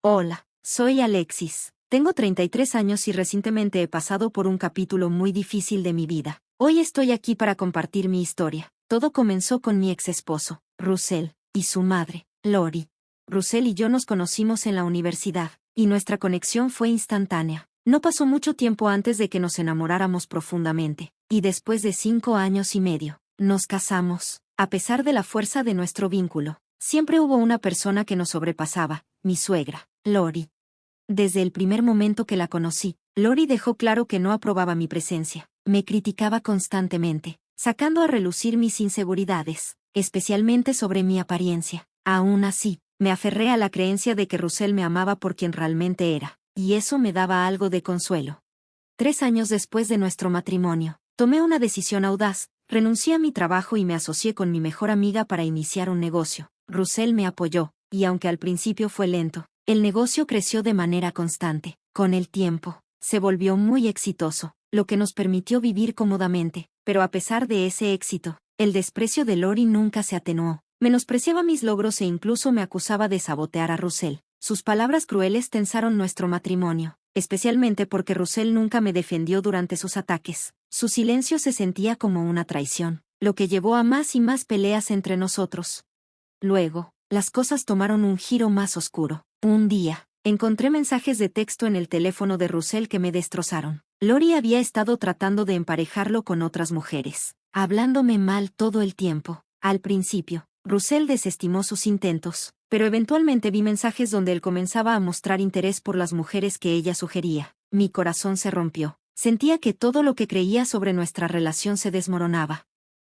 Hola, soy Alexis. Tengo 33 años y recientemente he pasado por un capítulo muy difícil de mi vida. Hoy estoy aquí para compartir mi historia. Todo comenzó con mi ex esposo, Russell, y su madre, Lori. Russell y yo nos conocimos en la universidad, y nuestra conexión fue instantánea. No pasó mucho tiempo antes de que nos enamoráramos profundamente, y después de 5 años y medio, nos casamos. A pesar de la fuerza de nuestro vínculo, siempre hubo una persona que nos sobrepasaba, mi suegra, Lori. Desde el primer momento que la conocí, Lori dejó claro que no aprobaba mi presencia. Me criticaba constantemente, sacando a relucir mis inseguridades, especialmente sobre mi apariencia. Aún así, me aferré a la creencia de que Russell me amaba por quien realmente era, y eso me daba algo de consuelo. 3 años después de nuestro matrimonio, tomé una decisión audaz, renuncié a mi trabajo y me asocié con mi mejor amiga para iniciar un negocio. Russell me apoyó, y aunque al principio fue lento, el negocio creció de manera constante. Con el tiempo, se volvió muy exitoso, lo que nos permitió vivir cómodamente, pero a pesar de ese éxito, el desprecio de Lori nunca se atenuó. Menospreciaba mis logros e incluso me acusaba de sabotear a Russell. Sus palabras crueles tensaron nuestro matrimonio, especialmente porque Russell nunca me defendió durante sus ataques. Su silencio se sentía como una traición, lo que llevó a más y más peleas entre nosotros. Luego, las cosas tomaron un giro más oscuro. Un día, encontré mensajes de texto en el teléfono de Russell que me destrozaron. Lori había estado tratando de emparejarlo con otras mujeres, hablándome mal todo el tiempo. Al principio, Russell desestimó sus intentos, pero eventualmente vi mensajes donde él comenzaba a mostrar interés por las mujeres que ella sugería. Mi corazón se rompió. Sentía que todo lo que creía sobre nuestra relación se desmoronaba.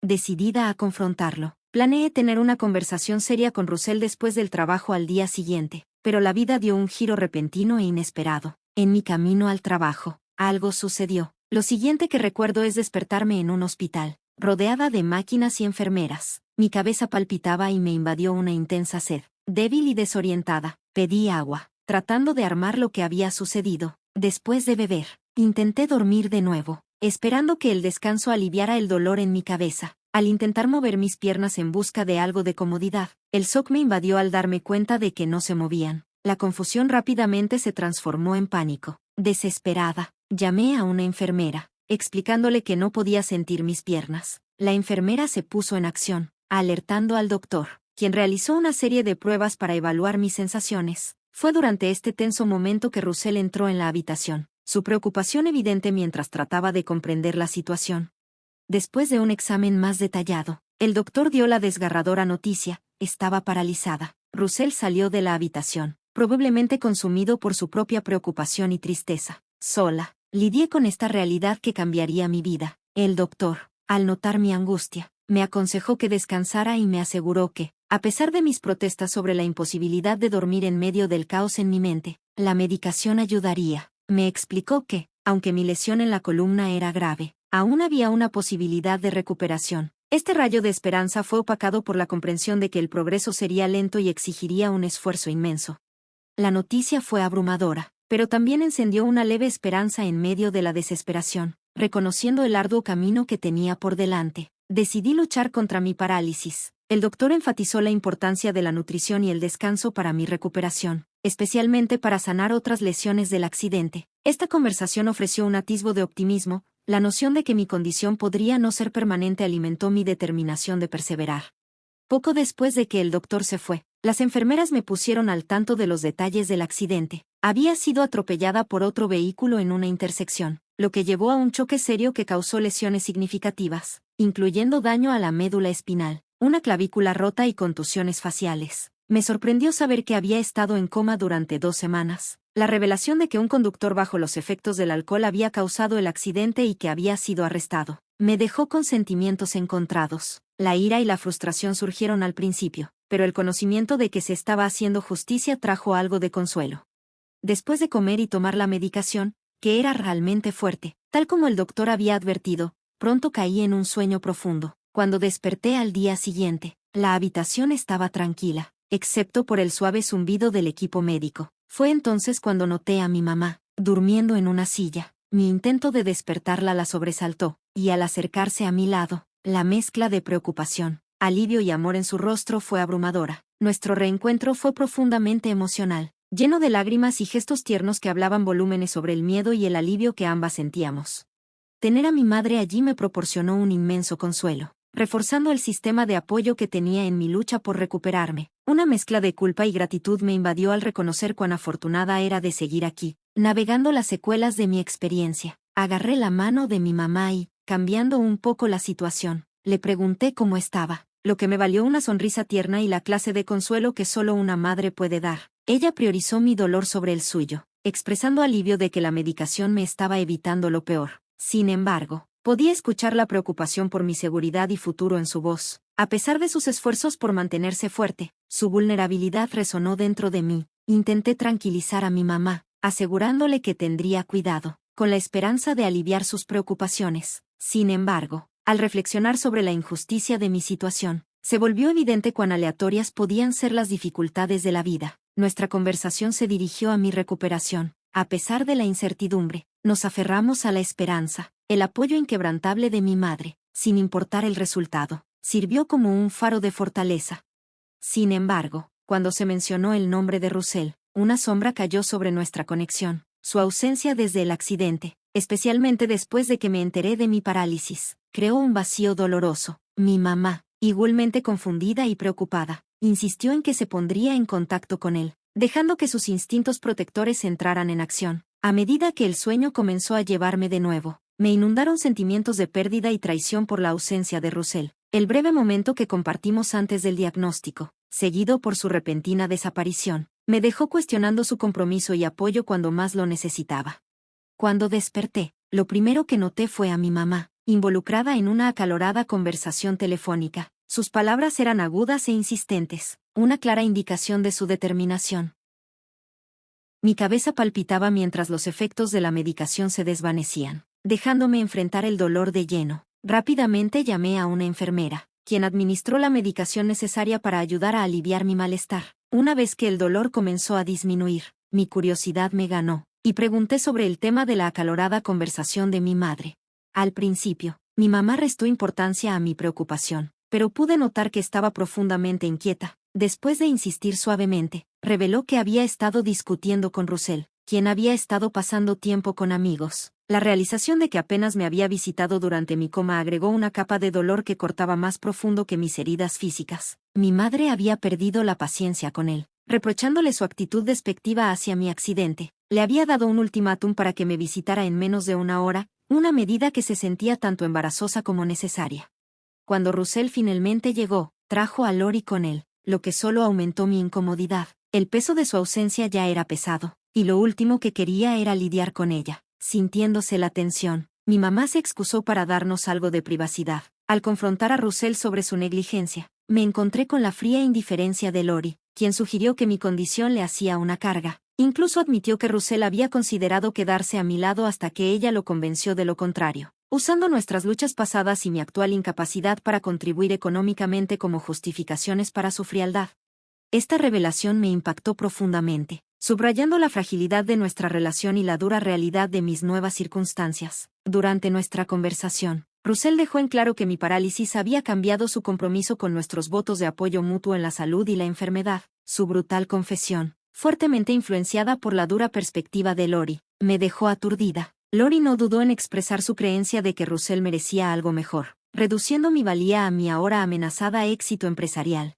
Decidida a confrontarlo, planeé tener una conversación seria con Russell después del trabajo al día siguiente, pero la vida dio un giro repentino e inesperado. En mi camino al trabajo, algo sucedió. Lo siguiente que recuerdo es despertarme en un hospital, rodeada de máquinas y enfermeras. Mi cabeza palpitaba y me invadió una intensa sed. Débil y desorientada, pedí agua, tratando de armar lo que había sucedido. Después de beber, intenté dormir de nuevo, esperando que el descanso aliviara el dolor en mi cabeza. Al intentar mover mis piernas en busca de algo de comodidad, el shock me invadió al darme cuenta de que no se movían. La confusión rápidamente se transformó en pánico. Desesperada, llamé a una enfermera, explicándole que no podía sentir mis piernas. La enfermera se puso en acción, alertando al doctor, quien realizó una serie de pruebas para evaluar mis sensaciones. Fue durante este tenso momento que Russell entró en la habitación, su preocupación evidente mientras trataba de comprender la situación. Después de un examen más detallado, el doctor dio la desgarradora noticia: estaba paralizada. Russell salió de la habitación, probablemente consumido por su propia preocupación y tristeza. Sola, lidié con esta realidad que cambiaría mi vida. El doctor, al notar mi angustia, me aconsejó que descansara y me aseguró que, a pesar de mis protestas sobre la imposibilidad de dormir en medio del caos en mi mente, la medicación ayudaría. Me explicó que, aunque mi lesión en la columna era grave, aún había una posibilidad de recuperación. Este rayo de esperanza fue opacado por la comprensión de que el progreso sería lento y exigiría un esfuerzo inmenso. La noticia fue abrumadora, pero también encendió una leve esperanza en medio de la desesperación. Reconociendo el arduo camino que tenía por delante, decidí luchar contra mi parálisis. El doctor enfatizó la importancia de la nutrición y el descanso para mi recuperación, especialmente para sanar otras lesiones del accidente. Esta conversación ofreció un atisbo de optimismo. La noción de que mi condición podría no ser permanente alimentó mi determinación de perseverar. Poco después de que el doctor se fue, las enfermeras me pusieron al tanto de los detalles del accidente. Había sido atropellada por otro vehículo en una intersección, lo que llevó a un choque serio que causó lesiones significativas, incluyendo daño a la médula espinal, una clavícula rota y contusiones faciales. Me sorprendió saber que había estado en coma durante 2 semanas. La revelación de que un conductor bajo los efectos del alcohol había causado el accidente y que había sido arrestado, me dejó con sentimientos encontrados. La ira y la frustración surgieron al principio, pero el conocimiento de que se estaba haciendo justicia trajo algo de consuelo. Después de comer y tomar la medicación, que era realmente fuerte, tal como el doctor había advertido, pronto caí en un sueño profundo. Cuando desperté al día siguiente, la habitación estaba tranquila, excepto por el suave zumbido del equipo médico. Fue entonces cuando noté a mi mamá, durmiendo en una silla. Mi intento de despertarla la sobresaltó, y al acercarse a mi lado, la mezcla de preocupación, alivio y amor en su rostro fue abrumadora. Nuestro reencuentro fue profundamente emocional. lleno de lágrimas y gestos tiernos que hablaban volúmenes sobre el miedo y el alivio que ambas sentíamos. Tener a mi madre allí me proporcionó un inmenso consuelo, reforzando el sistema de apoyo que tenía en mi lucha por recuperarme. Una mezcla de culpa y gratitud me invadió al reconocer cuán afortunada era de seguir aquí, navegando las secuelas de mi experiencia. Agarré la mano de mi mamá y, cambiando un poco la situación, le pregunté cómo estaba, lo que me valió una sonrisa tierna y la clase de consuelo que solo una madre puede dar. Ella priorizó mi dolor sobre el suyo, expresando alivio de que la medicación me estaba evitando lo peor. Sin embargo, podía escuchar la preocupación por mi seguridad y futuro en su voz. A pesar de sus esfuerzos por mantenerse fuerte, su vulnerabilidad resonó dentro de mí. Intenté tranquilizar a mi mamá, asegurándole que tendría cuidado, con la esperanza de aliviar sus preocupaciones. Sin embargo, al reflexionar sobre la injusticia de mi situación, se volvió evidente cuán aleatorias podían ser las dificultades de la vida. Nuestra conversación se dirigió a mi recuperación. A pesar de la incertidumbre, nos aferramos a la esperanza. El apoyo inquebrantable de mi madre, sin importar el resultado, sirvió como un faro de fortaleza. Sin embargo, cuando se mencionó el nombre de Russell, una sombra cayó sobre nuestra conexión. Su ausencia desde el accidente, especialmente después de que me enteré de mi parálisis, creó un vacío doloroso. Mi mamá, igualmente confundida y preocupada, insistió en que se pondría en contacto con él, dejando que sus instintos protectores entraran en acción. A medida que el sueño comenzó a llevarme de nuevo, me inundaron sentimientos de pérdida y traición por la ausencia de Russell. El breve momento que compartimos antes del diagnóstico, seguido por su repentina desaparición, me dejó cuestionando su compromiso y apoyo cuando más lo necesitaba. Cuando desperté, lo primero que noté fue a mi mamá, involucrada en una acalorada conversación telefónica. Sus palabras eran agudas e insistentes, una clara indicación de su determinación. Mi cabeza palpitaba mientras los efectos de la medicación se desvanecían, dejándome enfrentar el dolor de lleno. Rápidamente llamé a una enfermera, quien administró la medicación necesaria para ayudar a aliviar mi malestar. Una vez que el dolor comenzó a disminuir, mi curiosidad me ganó, y pregunté sobre el tema de la acalorada conversación de mi madre. Al principio, mi mamá restó importancia a mi preocupación, pero pude notar que estaba profundamente inquieta. Después de insistir suavemente, reveló que había estado discutiendo con Russell, quien había estado pasando tiempo con amigos. La realización de que apenas me había visitado durante mi coma agregó una capa de dolor que cortaba más profundo que mis heridas físicas. Mi madre había perdido la paciencia con él, reprochándole su actitud despectiva hacia mi accidente. Le había dado un ultimátum para que me visitara en menos de una hora, una medida que se sentía tanto embarazosa como necesaria. Cuando Russell finalmente llegó, trajo a Lori con él, lo que solo aumentó mi incomodidad. El peso de su ausencia ya era pesado, y lo último que quería era lidiar con ella. Sintiéndose la tensión, mi mamá se excusó para darnos algo de privacidad. Al confrontar a Russell sobre su negligencia, me encontré con la fría indiferencia de Lori, quien sugirió que mi condición le hacía una carga. Incluso admitió que Russell había considerado quedarse a mi lado hasta que ella lo convenció de lo contrario, usando nuestras luchas pasadas y mi actual incapacidad para contribuir económicamente como justificaciones para su frialdad. Esta revelación me impactó profundamente, subrayando la fragilidad de nuestra relación y la dura realidad de mis nuevas circunstancias. Durante nuestra conversación, Russell dejó en claro que mi parálisis había cambiado su compromiso con nuestros votos de apoyo mutuo en la salud y la enfermedad. Su brutal confesión, fuertemente influenciada por la dura perspectiva de Lori, me dejó aturdida. Lori no dudó en expresar su creencia de que Russell merecía algo mejor, reduciendo mi valía a mi ahora amenazada éxito empresarial.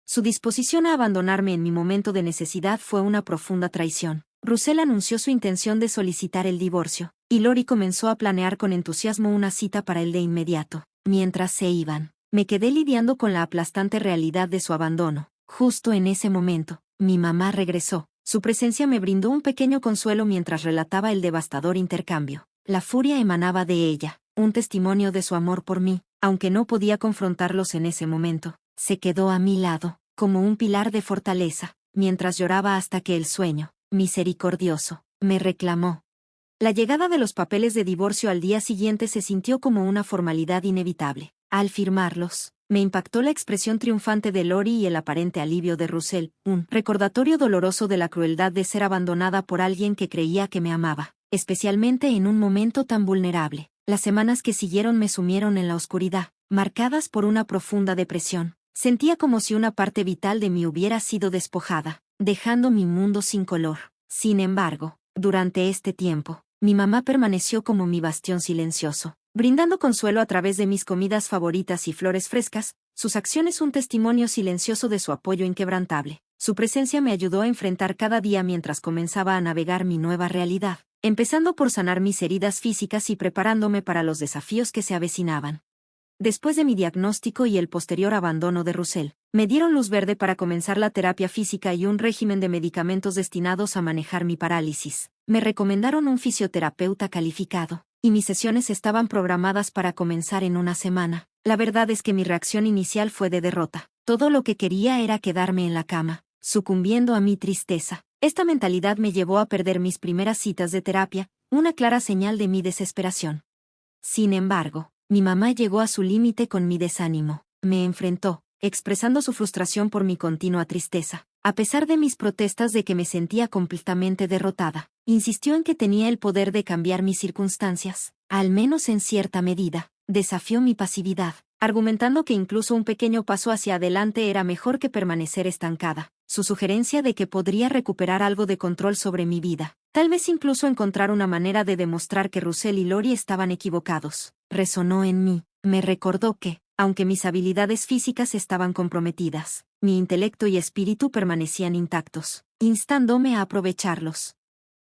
Su disposición a abandonarme en mi momento de necesidad fue una profunda traición. Russell anunció su intención de solicitar el divorcio, y Lori comenzó a planear con entusiasmo una cita para él de inmediato. Mientras se iban, me quedé lidiando con la aplastante realidad de su abandono. Justo en ese momento, mi mamá regresó. Su presencia me brindó un pequeño consuelo mientras relataba el devastador intercambio. La furia emanaba de ella, un testimonio de su amor por mí, aunque no podía confrontarlos en ese momento. Se quedó a mi lado, como un pilar de fortaleza, mientras lloraba hasta que el sueño, misericordioso, me reclamó. La llegada de los papeles de divorcio al día siguiente se sintió como una formalidad inevitable. Al firmarlos, me impactó la expresión triunfante de Lori y el aparente alivio de Russell, un recordatorio doloroso de la crueldad de ser abandonada por alguien que creía que me amaba, especialmente en un momento tan vulnerable. Las semanas que siguieron me sumieron en la oscuridad, marcadas por una profunda depresión. Sentía como si una parte vital de mí hubiera sido despojada. dejando mi mundo sin color. Sin embargo, durante este tiempo, mi mamá permaneció como mi bastión silencioso, brindando consuelo a través de mis comidas favoritas y flores frescas, sus acciones un testimonio silencioso de su apoyo inquebrantable. Su presencia me ayudó a enfrentar cada día mientras comenzaba a navegar mi nueva realidad, empezando por sanar mis heridas físicas y preparándome para los desafíos que se avecinaban. Después de mi diagnóstico y el posterior abandono de Russell, me dieron luz verde para comenzar la terapia física y un régimen de medicamentos destinados a manejar mi parálisis. Me recomendaron un fisioterapeuta calificado, y mis sesiones estaban programadas para comenzar en una semana. La verdad es que mi reacción inicial fue de derrota. Todo lo que quería era quedarme en la cama, sucumbiendo a mi tristeza. Esta mentalidad me llevó a perder mis primeras citas de terapia, una clara señal de mi desesperación. Sin embargo, mi mamá llegó a su límite con mi desánimo. Me enfrentó, expresando su frustración por mi continua tristeza. A pesar de mis protestas de que me sentía completamente derrotada, insistió en que tenía el poder de cambiar mis circunstancias, al menos en cierta medida. Desafió mi pasividad, argumentando que incluso un pequeño paso hacia adelante era mejor que permanecer estancada. Su sugerencia de que podría recuperar algo de control sobre mi vida, tal vez incluso encontrar una manera de demostrar que Russell y Lori estaban equivocados, resonó en mí. Me recordó que, aunque mis habilidades físicas estaban comprometidas, mi intelecto y espíritu permanecían intactos, instándome a aprovecharlos.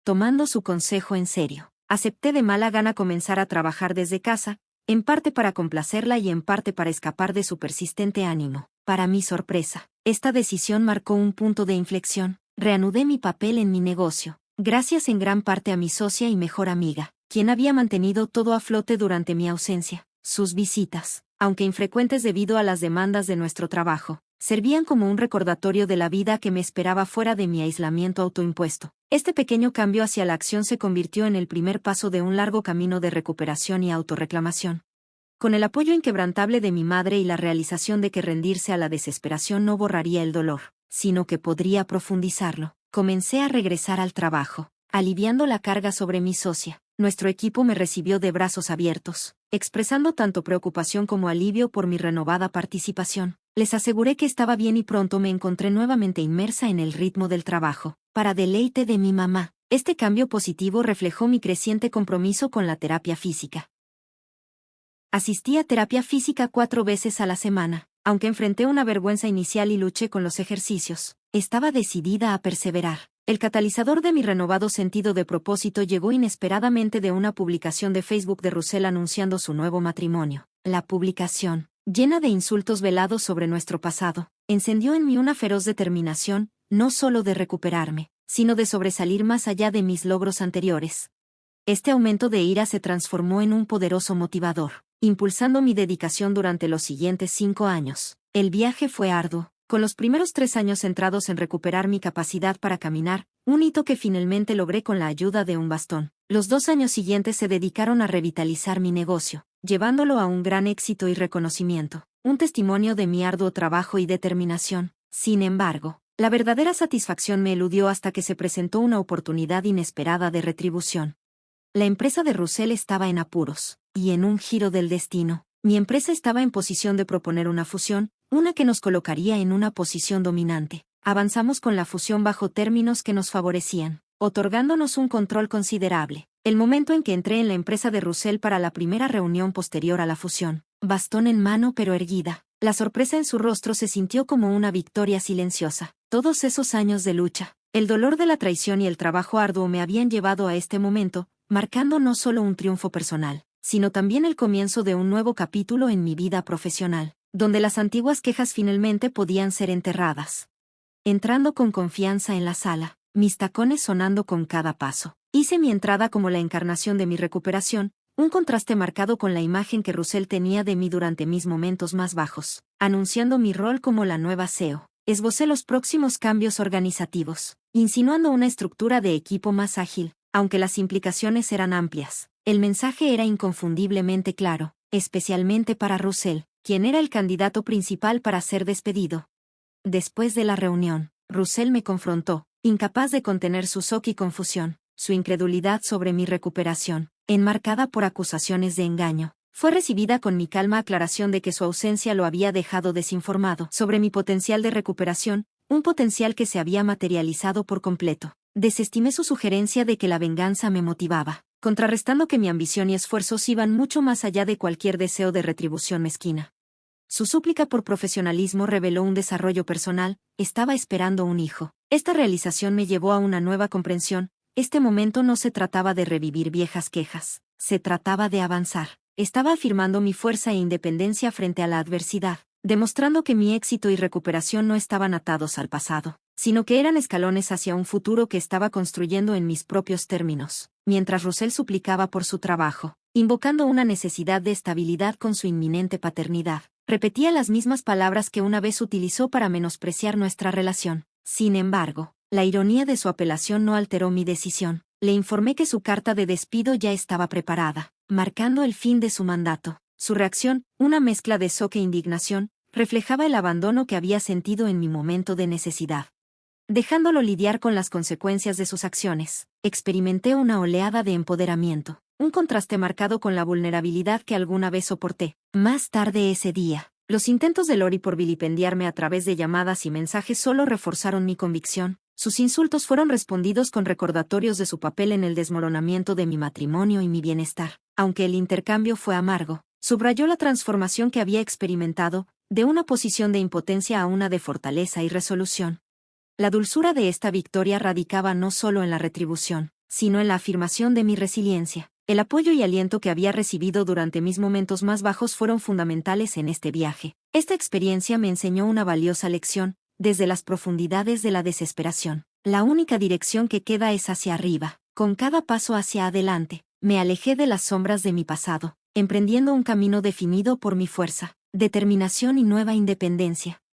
Tomando su consejo en serio, acepté de mala gana comenzar a trabajar desde casa, en parte para complacerla y en parte para escapar de su persistente ánimo. Para mi sorpresa, esta decisión marcó un punto de inflexión. Reanudé mi papel en mi negocio, gracias en gran parte a mi socia y mejor amiga, quien había mantenido todo a flote durante mi ausencia. Sus visitas, aunque infrecuentes debido a las demandas de nuestro trabajo, servían como un recordatorio de la vida que me esperaba fuera de mi aislamiento autoimpuesto. Este pequeño cambio hacia la acción se convirtió en el primer paso de un largo camino de recuperación y autorreclamación. Con el apoyo inquebrantable de mi madre y la realización de que rendirse a la desesperación no borraría el dolor, sino que podría profundizarlo, comencé a regresar al trabajo, aliviando la carga sobre mi socia. Nuestro equipo me recibió de brazos abiertos, expresando tanto preocupación como alivio por mi renovada participación. Les aseguré que estaba bien y pronto me encontré nuevamente inmersa en el ritmo del trabajo. Para deleite de mi mamá, este cambio positivo reflejó mi creciente compromiso con la terapia física. Asistí a terapia física 4 veces a la semana. Aunque enfrenté una vergüenza inicial y luché con los ejercicios, estaba decidida a perseverar. El catalizador de mi renovado sentido de propósito llegó inesperadamente de una publicación de Facebook de Russell anunciando su nuevo matrimonio. La publicación, llena de insultos velados sobre nuestro pasado, encendió en mí una feroz determinación, no solo de recuperarme, sino de sobresalir más allá de mis logros anteriores. Este aumento de ira se transformó en un poderoso motivador, impulsando mi dedicación durante los siguientes 5 años. El viaje fue arduo, con los primeros 3 años centrados en recuperar mi capacidad para caminar, un hito que finalmente logré con la ayuda de un bastón. Los 2 años siguientes se dedicaron a revitalizar mi negocio, llevándolo a un gran éxito y reconocimiento, un testimonio de mi arduo trabajo y determinación. Sin embargo, la verdadera satisfacción me eludió hasta que se presentó una oportunidad inesperada de retribución. La empresa de Russell estaba en apuros, y en un giro del destino, mi empresa estaba en posición de proponer una fusión, una que nos colocaría en una posición dominante. Avanzamos con la fusión bajo términos que nos favorecían, otorgándonos un control considerable. El momento en que entré en la empresa de Russell para la primera reunión posterior a la fusión, bastón en mano pero erguida, la sorpresa en su rostro se sintió como una victoria silenciosa. Todos esos años de lucha, el dolor de la traición y el trabajo arduo me habían llevado a este momento, marcando no solo un triunfo personal, sino también el comienzo de un nuevo capítulo en mi vida profesional, donde las antiguas quejas finalmente podían ser enterradas. Entrando con confianza en la sala, mis tacones sonando con cada paso, hice mi entrada como la encarnación de mi recuperación, un contraste marcado con la imagen que Russell tenía de mí durante mis momentos más bajos, anunciando mi rol como la nueva CEO. Esbocé los próximos cambios organizativos, insinuando una estructura de equipo más ágil. Aunque las implicaciones eran amplias, el mensaje era inconfundiblemente claro, especialmente para Russell, quien era el candidato principal para ser despedido. Después de la reunión, Russell me confrontó, incapaz de contener su shock y confusión. Su incredulidad sobre mi recuperación, enmarcada por acusaciones de engaño, fue recibida con mi calma aclaración de que su ausencia lo había dejado desinformado sobre mi potencial de recuperación, un potencial que se había materializado por completo. Desestimé su sugerencia de que la venganza me motivaba, contrarrestando que mi ambición y esfuerzos iban mucho más allá de cualquier deseo de retribución mezquina. Su súplica por profesionalismo reveló un desarrollo personal, estaba esperando un hijo. Esta realización me llevó a una nueva comprensión. Este momento no se trataba de revivir viejas quejas, se trataba de avanzar. Estaba afirmando mi fuerza e independencia frente a la adversidad, demostrando que mi éxito y recuperación no estaban atados al pasado, sino que eran escalones hacia un futuro que estaba construyendo en mis propios términos. Mientras Russell suplicaba por su trabajo, invocando una necesidad de estabilidad con su inminente paternidad, repetía las mismas palabras que una vez utilizó para menospreciar nuestra relación. Sin embargo, la ironía de su apelación no alteró mi decisión. Le informé que su carta de despido ya estaba preparada, marcando el fin de su mandato. Su reacción, una mezcla de shock e indignación, reflejaba el abandono que había sentido en mi momento de necesidad. Dejándolo lidiar con las consecuencias de sus acciones, experimenté una oleada de empoderamiento, un contraste marcado con la vulnerabilidad que alguna vez soporté. Más tarde ese día, los intentos de Lori por vilipendiarme a través de llamadas y mensajes solo reforzaron mi convicción. Sus insultos fueron respondidos con recordatorios de su papel en el desmoronamiento de mi matrimonio y mi bienestar. Aunque el intercambio fue amargo, subrayó la transformación que había experimentado, de una posición de impotencia a una de fortaleza y resolución. La dulzura de esta victoria radicaba no solo en la retribución, sino en la afirmación de mi resiliencia. El apoyo y aliento que había recibido durante mis momentos más bajos fueron fundamentales en este viaje. Esta experiencia me enseñó una valiosa lección. Desde las profundidades de la desesperación, la única dirección que queda es hacia arriba. Con cada paso hacia adelante, me alejé de las sombras de mi pasado, emprendiendo un camino definido por mi fuerza, determinación y nueva independencia.